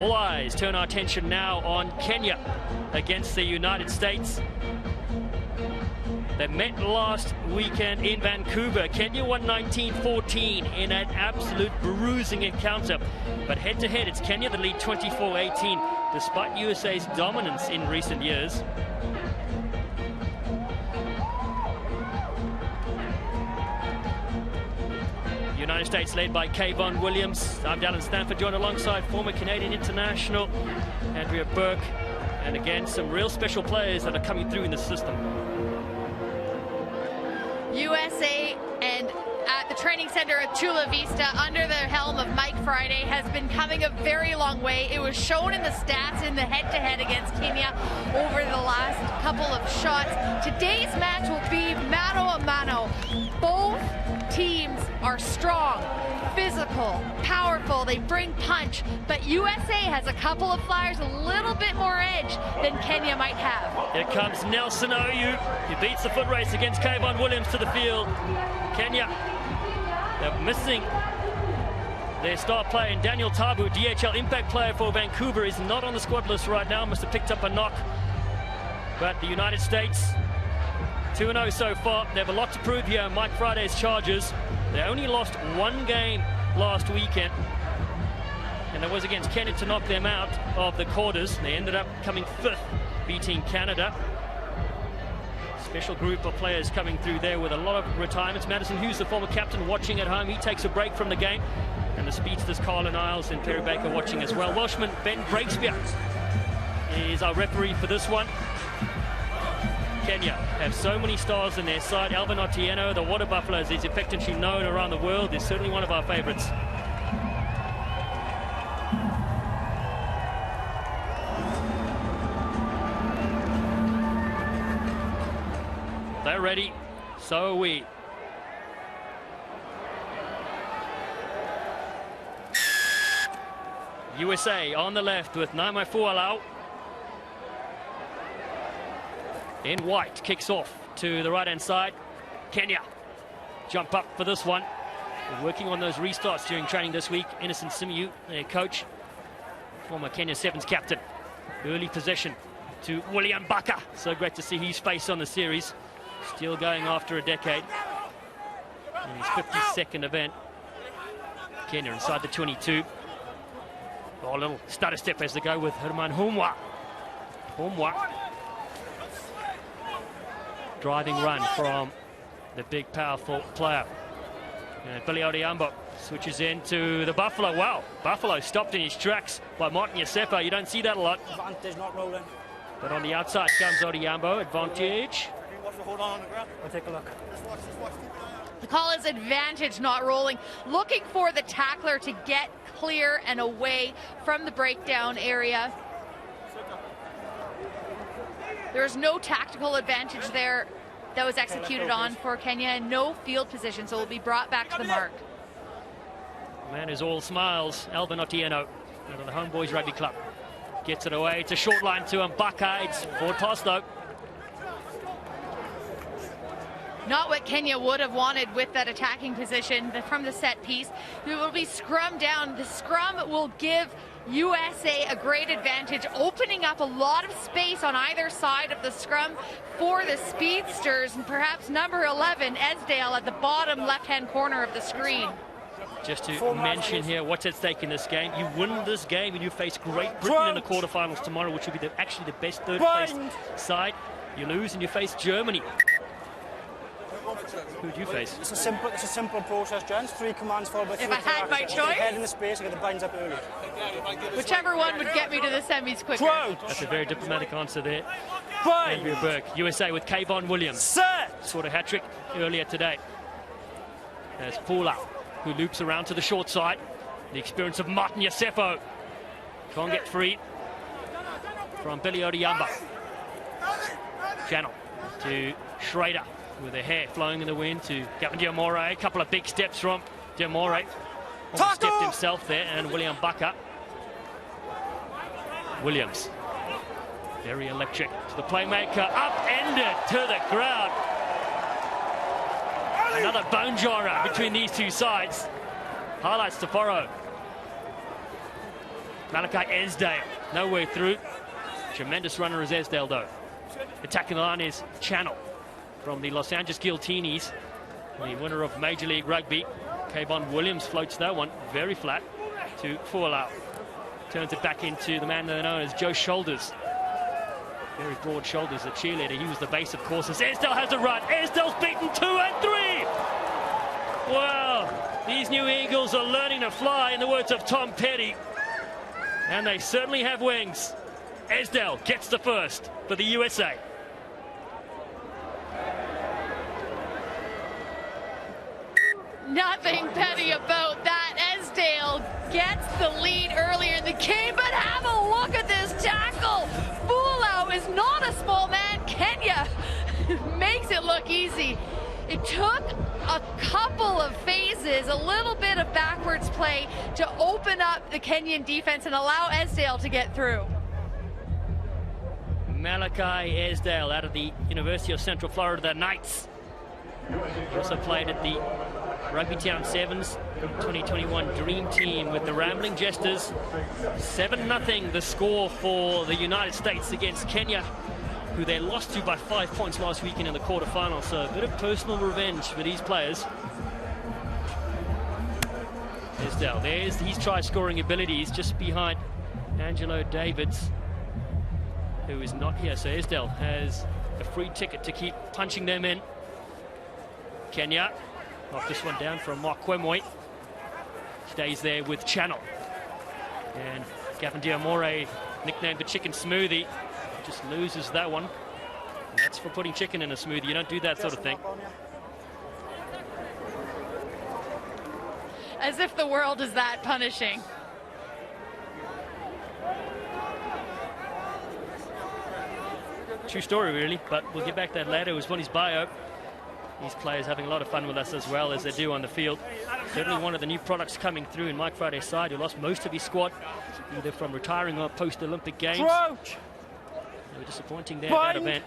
All eyes turn our attention now on Kenya against the United States. They met last weekend in Vancouver. Kenya won 19-14 in an absolute bruising encounter. But head-to-head, it's Kenya that lead 24-18, despite USA's dominance in recent years. United States led by Kayvon Williams. I'm Dallin Stanford, joined alongside former Canadian international Andrea Burke. And again, some real special players that are coming through in the system. USA and at the training center at Chula Vista under the helm of Mike Friday has been coming a very long way. It was shown in the stats in the head-to-head against Kenya over the last couple of shots. Today's match will be mano a mano. Both teams are strong, physical, powerful, they bring punch, but USA has a couple of flyers, a little bit more edge than Kenya might have. Here comes Nelson Oyu. He beats the foot race against Kayvon Williams to the field. Kenya, they're missing their star player in Daniel Tabu, DHL impact player for Vancouver, is not on the squad list right now, must have picked up a knock. But the United States, 2-0 so far. They have a lot to prove here. Mike Friday's Chargers. They only lost one game last weekend, and that was against Kenya to knock them out of the quarters. They ended up coming fifth, beating Canada. Special group of players coming through there with a lot of retirements. Madison Hughes, the former captain, watching at home. He takes a break from the game. And the speedsters Carlin Isles and Perry Baker watching as well. Welshman Ben Breakspear is our referee for this one. Kenya have so many stars in their side. Alvin Otieno, the Water Buffalo, as he's affectionately known around the world, is certainly one of our favorites. They're ready, so are we. USA on the left with Naimai Fualau. In white, kicks off to the right-hand side. Kenya jump up for this one. We're working on those restarts during training this week. Innocent Simiyu, their coach, former Kenya Sevens captain. Early possession to William Baka. So great to see his face on the series. Still going after a decade. In his 52nd event. Kenya inside the 22. Oh, a little stutter step as they go with Herman Humwa. Driving run from the big, powerful player. And Billy Odhiambo switches into the Buffalo. Wow, Buffalo stopped in his tracks by Martin Yosefa. You don't see that a lot. Advantage not rolling. But on the outside comes Odhiambo. Advantage. Hold on the ground. We'll take a look. The call is advantage not rolling. Looking for the tackler to get clear and away from the breakdown area. There is no tactical advantage there that was executed on for Kenya, and no field position, so it will be brought back to the mark. Man is all smiles. Alvin Otieno out of the Homeboys Rugby Club. Gets it away. It's a short line to Mbaka. It's forward pass though. Not what Kenya would have wanted with that attacking position from the set piece. It will be scrummed down. The scrum will give USA a great advantage, opening up a lot of space on either side of the scrum for the speedsters, and perhaps number 11, Esdale, at the bottom left-hand corner of the screen. Just to mention here what's at stake in this game. You win this game and you face Great Britain in the quarterfinals tomorrow, which will be actually the best third-place side. You lose and you face Germany. Who do you face? It's a simple process, gents. 3 commands followed by 3 If I had my choice, head in the space and get the binds up early. Whichever one would get me to the semis quicker. That's a very diplomatic answer there. Andrea Burke. USA with Kayvon Williams. Scored a hat-trick earlier today. There's Pula, who loops around to the short side. The experience of Martin Yosefo. Can't get free from Billy Odhiambo. Channel to Schrader, with their hair flowing in the wind, to Gavin Diamore. A couple of big steps from Diamore. Almost stepped himself there, and William Baka. Williams, very electric to the playmaker, upended to the ground. Another bone jarrer between these two sides. Highlights to Foro. Malachi Esdale, no way through. Tremendous runner is Esdale, though. Attacking the line is Channel from the Los Angeles Guillotines, the winner of Major League Rugby. Kayvon Williams floats that one very flat to Fualau. Turns it back into the man known as Joe Shoulders. Very broad shoulders, a cheerleader. He was the base, of course, as Esdale has a run. Esdale's beaten 2 and 3. Wow, these new Eagles are learning to fly, in the words of Tom Petty. And they certainly have wings. Esdale gets the first for the USA. Nothing petty about that. Esdale gets the lead earlier in the game, but have a look at this tackle. Fualau is not a small man. Kenya makes it look easy. It took a couple of phases, a little bit of backwards play to open up the Kenyan defense and allow Esdale to get through. Malachi Esdale out of the University of Central Florida Knights. He also played at the Rugby Town Sevens 2021 Dream Team with the Rambling Jesters. 7-0 the score for the United States against Kenya, who they lost to by 5 points last weekend in the quarterfinals. So a bit of personal revenge for these players. Esdale, there's his try-scoring abilities, just behind Angelo Davids, who is not here. So Esdale has a free ticket to keep punching them in. Kenya knocked this one down from Mark Kwemwe. Stays there with Channel. And Gavin Diamore, nicknamed the Chicken Smoothie, just loses that one. And that's for putting chicken in a smoothie. You don't do that sort of thing. As if the world is that punishing. True story, really, but we'll get back to that later. It was on his bio. These players having a lot of fun with us as well as they do on the field. Certainly one of the new products coming through in Mike Friday's side, who lost most of his squad, either from retiring or post-Olympic Games. Crouch. They were disappointing there at that event.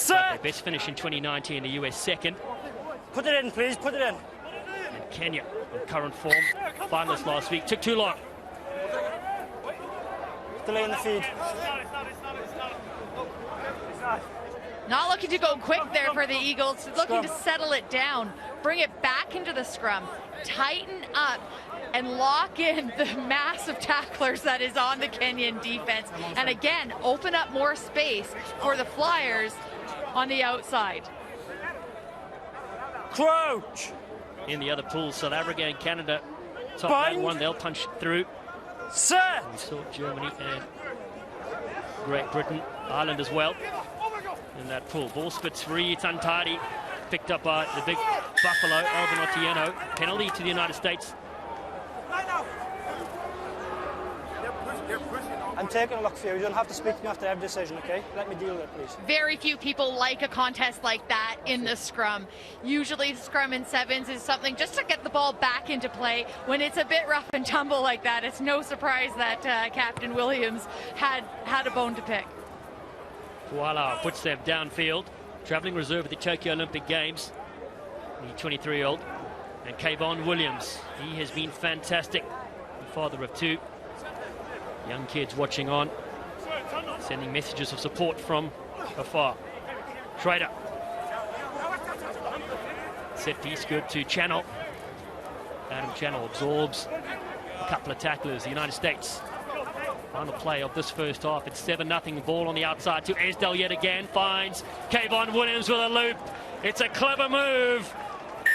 Their best finish in 2019, the US second. Put it in, please, put it in. And Kenya, on current form, finalists last week. Took too long. Delay in the feed. Not looking to go quick there for the Eagles, looking to settle it down, bring it back into the scrum, tighten up, and lock in the mass of tacklers that is on the Kenyan defense. And again, open up more space for the Flyers on the outside. Crouch. In the other pools, South Africa and Canada top that one. They'll punch through. Set. We saw Germany and Great Britain, Ireland as well in that pool. Ball spits free, it's untidy. Picked up by the big Buffalo, Alvin Otieno. Penalty to the United States. I'm taking a look for you. You don't have to speak to me after every decision, okay? Let me deal with it, please. Very few people like a contest like that in the scrum. Usually scrum in sevens is something just to get the ball back into play. When it's a bit rough and tumble like that, it's no surprise that Captain Williams had a bone to pick. Fualau puts them downfield. Travelling reserve at the Tokyo Olympic Games, the 23-year-old. And Kayvon Williams, he has been fantastic. The father of two. Young kids watching on, sending messages of support from afar. Schrader. Set piece good to Channel. Adam Channel absorbs a couple of tacklers. The United States. Final play of this first half. It's 7-0. Ball on the outside to Esdale yet again. Finds Kayvon Williams with a loop. It's a clever move.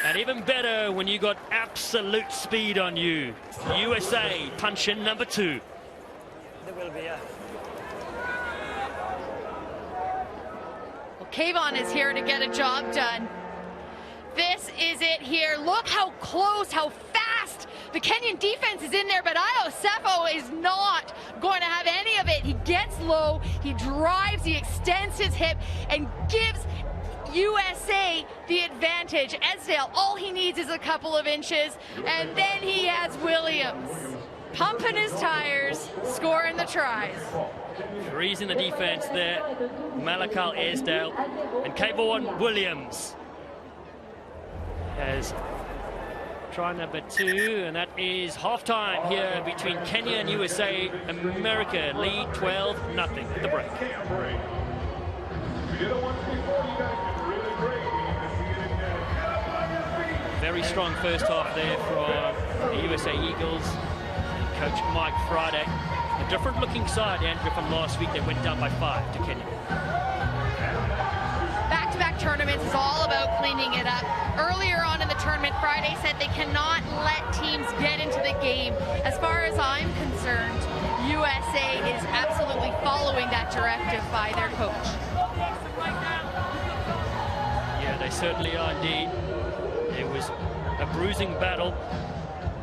And even better when you got absolute speed on you. USA punch in number 2. There will be, yeah. Well, Kayvon is here to get a job done. This is it here. Look how close, how fast the Kenyan defense is in there, but Io Sepho is not going to have any of it. He gets low, he drives, he extends his hip, and gives USA the advantage. Esdale, all he needs is a couple of inches, and then he has Williams pumping his tires, scoring the tries. Freezing the defense there. Malachi Esdale and Kayvon Williams has try number 2, and that is halftime here between Kenya and USA. America lead 12-0 at the break. Very strong first half there from the USA Eagles. Coach Mike Friday. A different looking side, Andrew, from last week. They went down by 5 to Kenya. Back-to-back tournaments is all about cleaning it up. Earlier on in the tournament, Friday said they cannot let teams get into the game. As far as I'm concerned, USA is absolutely following that directive by their coach. Yeah, they certainly are indeed. It was a bruising battle.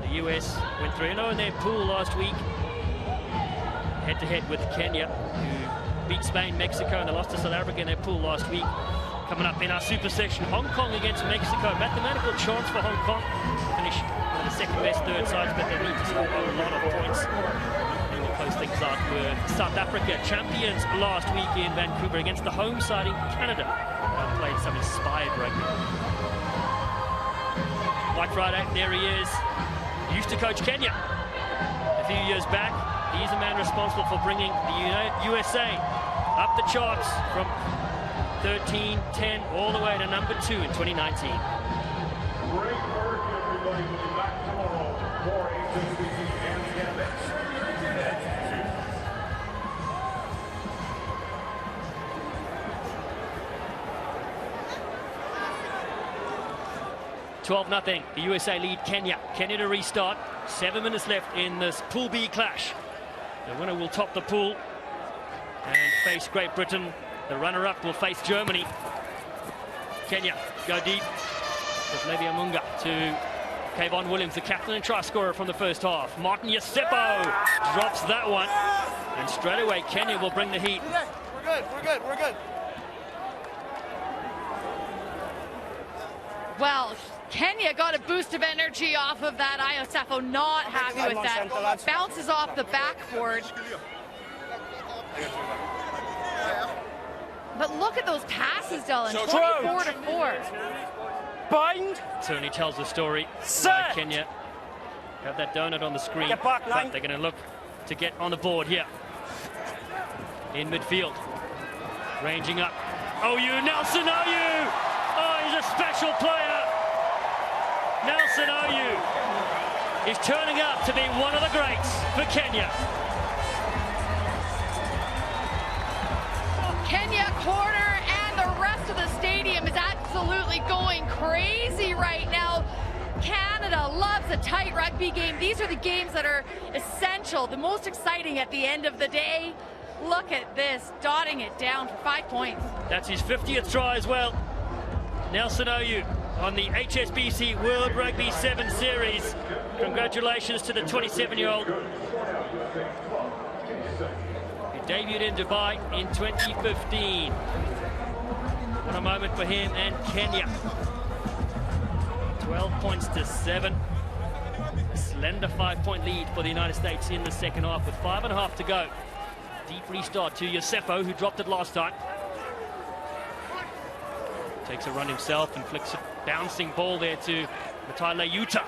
The US went 3-0 in their pool last week, head-to-head with Kenya, who beat Spain, Mexico, and they lost to South Africa in their pool last week. Coming up in our super section, Hong Kong against Mexico. Mathematical chance for Hong Kong to finish one of the second-best third sides, but they need to score a lot of points. And we'll close things out with South Africa, champions last week in Vancouver against the home side in Canada. Played some inspired rugby. Mike Friday, there he is. He used to coach Kenya a few years back. He's the man responsible for bringing the USA up the charts from 13, 10, all the way to number 2 in 2019. Great work, everybody. We'll be back tomorrow for HSBC and Canada. 12-0. The USA lead Kenya. Kenya to restart. 7 minutes left in this Pool B clash. The winner will top the pool and face Great Britain. The runner-up will face Germany. Kenya go deep with Levi Amunga to Kayvon Williams, the captain and try scorer from the first half. Martin Yosepo drops that one. And straight away, Kenya will bring the heat. We're good. Well, Kenya got a boost of energy off of that. Iosefo not happy with that. Bounces off the backboard. But look at those passes, Dylan. 24-4. Bind. Certainly tells the story. Kenya have that donut on the screen. Get back, but they're going to look to get on the board here. In midfield. Ranging up. Nelson Oyu! Oh, he's a special player. Nelson Oyu is turning out to be one of the greats for Kenya. Kenya corner and the rest of the stadium is absolutely going crazy right now. Canada loves a tight rugby game. These are the games that are essential, the most exciting at the end of the day. Look at this, dotting it down for 5 points. That's his 50th try as well. Nelson Oyu on the HSBC World Rugby 7 Series. Congratulations to the 27-year-old. He debuted in Dubai in 2015. What a moment for him and Kenya. 12 points to 7. A slender 5-point lead for the United States in the second half with 5.5 to go. Deep restart to Yosepo, who dropped it last time. Takes a run himself and flicks a bouncing ball there to Matai Leuta.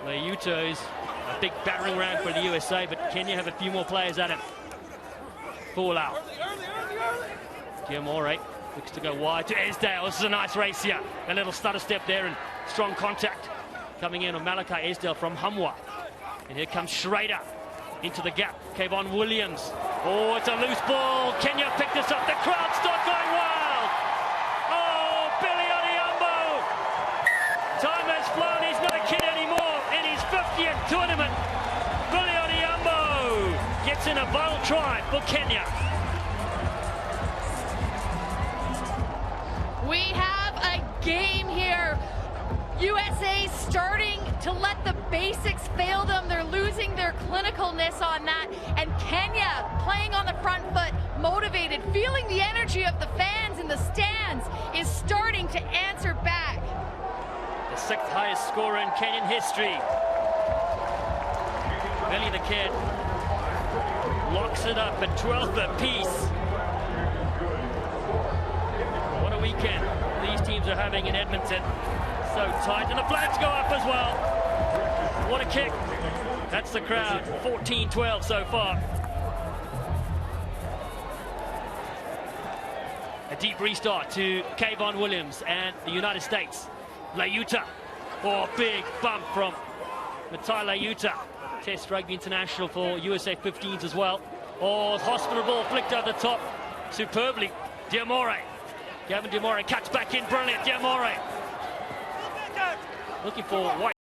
Leuta is a big battering ram for the USA, but Kenya have a few more players at him. Fall out. Giamore looks to go wide to Esdale. This is a nice race here. A little stutter step there and strong contact. Coming in on Malachi Esdale from Hamwa. And here comes Schrader into the gap. Kayvon Williams. Oh, it's a loose ball. Kenya picked this up. The crowd start going wild. Oh, Billy Odhiambo. Time has flown. He's not a kid anymore. In his 50th tournament, Billy Odhiambo gets in a vital try for Kenya. We have a game here. USA starting to let the basics fail them. They're losing their clinicalness on that. And Kenya playing on the front foot, motivated, feeling the energy of the fans in the stands, is starting to answer back. The 6th highest scorer in Kenyan history. Billy the Kid locks it up at 12th apiece. What a weekend these teams are having in Edmonton. So tight, and the flags go up as well. What a kick. That's the crowd. 14-12 so far. A deep restart to Kayvon Williams and the United States. Layuta. Oh, big bump from Matai Layuta. Test rugby international for USA 15s as well. Oh, hospital ball flicked over the top superbly. Diamore. Gavin Diamore cuts back in. Brilliant. Diamore. Looking for White.